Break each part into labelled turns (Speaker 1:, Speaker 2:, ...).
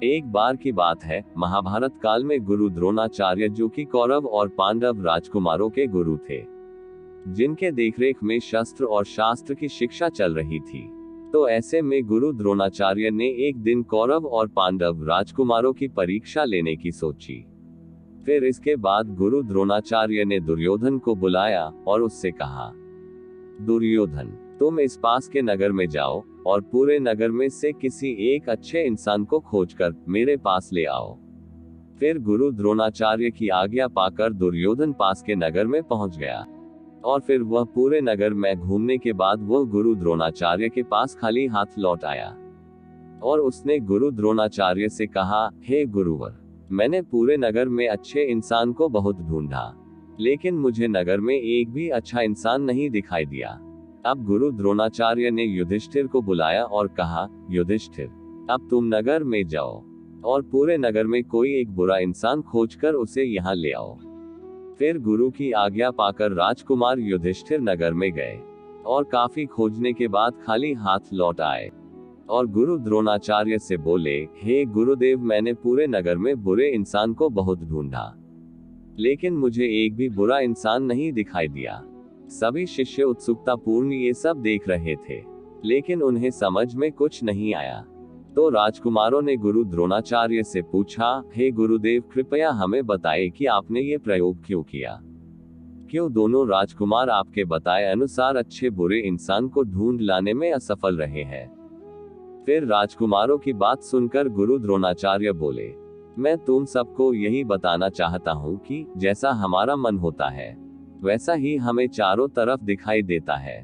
Speaker 1: एक बार की बात है, महाभारत काल में गुरु द्रोणाचार्य, जो कि कौरव और पांडव राजकुमारों के गुरु थे, जिनके देखरेख में शस्त्र और शास्त्र की शिक्षा चल रही थी। तो ऐसे में गुरु द्रोणाचार्य ने एक दिन कौरव और पांडव राजकुमारों की परीक्षा लेने की सोची। फिर इसके बाद गुरु द्रोणाचार्य ने दुर्योधन को बुलाया और उससे कहा, दुर्योधन, तुम इस पास के नगर में जाओ और पूरे नगर में से किसी एक अच्छे इंसान को खोजकर मेरे पास ले आओ। फिर गुरु द्रोणाचार्य की आज्ञा पाकर दुर्योधन पास के नगर में पहुंच गया, और फिर वह पूरे नगर में घूमने के बाद वह गुरु द्रोणाचार्य के पास खाली हाथ लौट आया। और उसने गुरु द्रोणाचार्य से कहा, हे गुरुवर, मैंने पूरे नगर में अच्छे इंसान को बहुत ढूंढा, लेकिन मुझे नगर में एक भी अच्छा इंसान नहीं दिखाई दिया। अब गुरु द्रोणाचार्य ने युधिष्ठिर को बुलाया और कहा, युधिष्ठिर, अब तुम नगर में जाओ और पूरे नगर में कोई एक बुरा इंसान खोजकर उसे यहाँ ले आओ। फिर गुरु की आज्ञा पाकर राजकुमार युधिष्ठिर नगर में गए और काफी खोजने के बाद खाली हाथ लौट आए और गुरु द्रोणाचार्य से बोले, हे गुरुदेव, मैंने पूरे नगर में बुरे इंसान को बहुत ढूंढा, लेकिन मुझे एक भी बुरा इंसान नहीं दिखाई दिया। सभी शिष्य उत्सुकता पूर्ण ये सब देख रहे थे, लेकिन उन्हें समझ में कुछ नहीं आया। तो राजकुमारों ने गुरु द्रोणाचार्य से पूछा, हे गुरुदेव, कृपया हमें बताएं कि आपने ये प्रयोग क्यों किया। क्यों दोनों राजकुमार आपके बताए अनुसार अच्छे बुरे इंसान को ढूंढ लाने में असफल रहे हैं। फिर राजकुमारों की बात सुनकर गुरु द्रोणाचार्य बोले, मैं तुम सबको यही बताना चाहता हूँ कि जैसा हमारा मन होता है वैसा ही हमें चारों तरफ दिखाई देता है।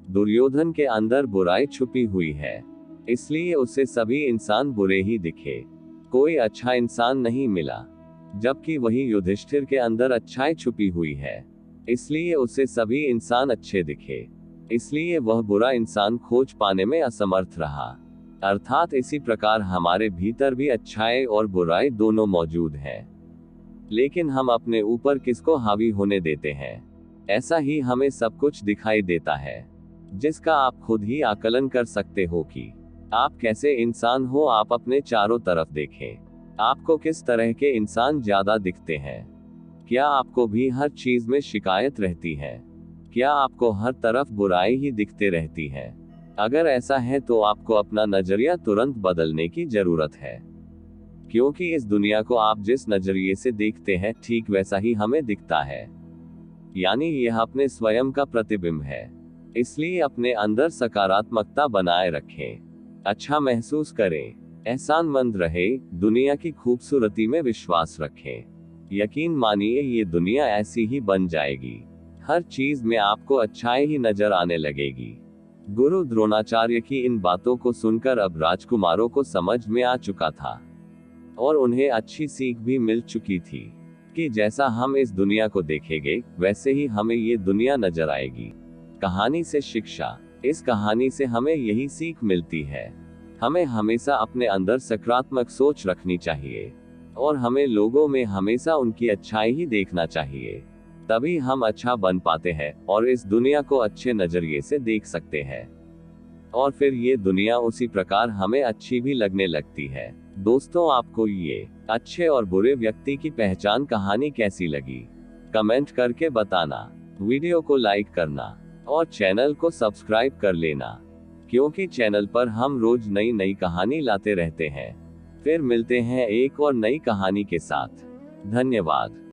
Speaker 1: दुर्योधन के अंदर बुराई छुपी हुई है, इसलिए उसे सभी इंसान बुरे ही दिखे, कोई अच्छा इंसान नहीं मिला। जबकि वही युधिष्ठिर के अंदर अच्छाई छुपी हुई है, इसलिए उसे सभी इंसान अच्छे दिखे, इसलिए वह बुरा इंसान खोज पाने में असमर्थ रहा। अर्थात इसी प्रकार हमारे भीतर भी अच्छाई और बुराई दोनों मौजूद है, लेकिन हम अपने ऊपर किसको हावी होने देते हैं। ऐसा ही हमें सब कुछ दिखाई देता है, जिसका आप खुद ही आकलन कर सकते हो कि आप कैसे इंसान हो। आप अपने चारों तरफ देखें, आपको किस तरह के इंसान ज्यादा दिखते हैं। क्या आपको भी हर चीज में शिकायत रहती है? क्या आपको हर तरफ बुराई ही दिखते रहती है? अगर ऐसा है तो आपको अपना नजरिया तुरंत बदलने की जरूरत है, क्योंकि इस दुनिया को आप जिस नजरिए से देखते हैं ठीक वैसा ही हमें दिखता है, यानी यह अपने स्वयं का प्रतिबिंब है। इसलिए अपने अंदर सकारात्मकता बनाए रखें, अच्छा महसूस करें, एहसानमंद रहे, दुनिया की खूबसूरती में विश्वास रखें। यकीन मानिए ये दुनिया ऐसी ही बन जाएगी, हर चीज में आपको अच्छाई ही नजर आने लगेगी। गुरु द्रोणाचार्य की इन बातों को सुनकर अब राजकुमारों को समझ में आ चुका था और उन्हें अच्छी सीख भी मिल चुकी थी कि जैसा हम इस दुनिया को देखेंगे वैसे ही हमें ये दुनिया नजर आएगी। कहानी से शिक्षा, इस कहानी से हमें यही सीख मिलती है, हमें हमेशा अपने अंदर सकारात्मक सोच रखनी चाहिए और हमें लोगों में हमेशा उनकी अच्छाई ही देखना चाहिए। तभी हम अच्छा बन पाते हैं और इस दुनिया को अच्छे नजरिए से देख सकते हैं, और फिर ये दुनिया उसी प्रकार हमें अच्छी भी लगने लगती है। दोस्तों, आपको ये अच्छे और बुरे व्यक्ति की पहचान कहानी कैसी लगी, कमेंट करके बताना। वीडियो को लाइक करना और चैनल को सब्सक्राइब कर लेना, क्योंकि चैनल पर हम रोज नई नई कहानी लाते रहते हैं। फिर मिलते हैं एक और नई कहानी के साथ। धन्यवाद।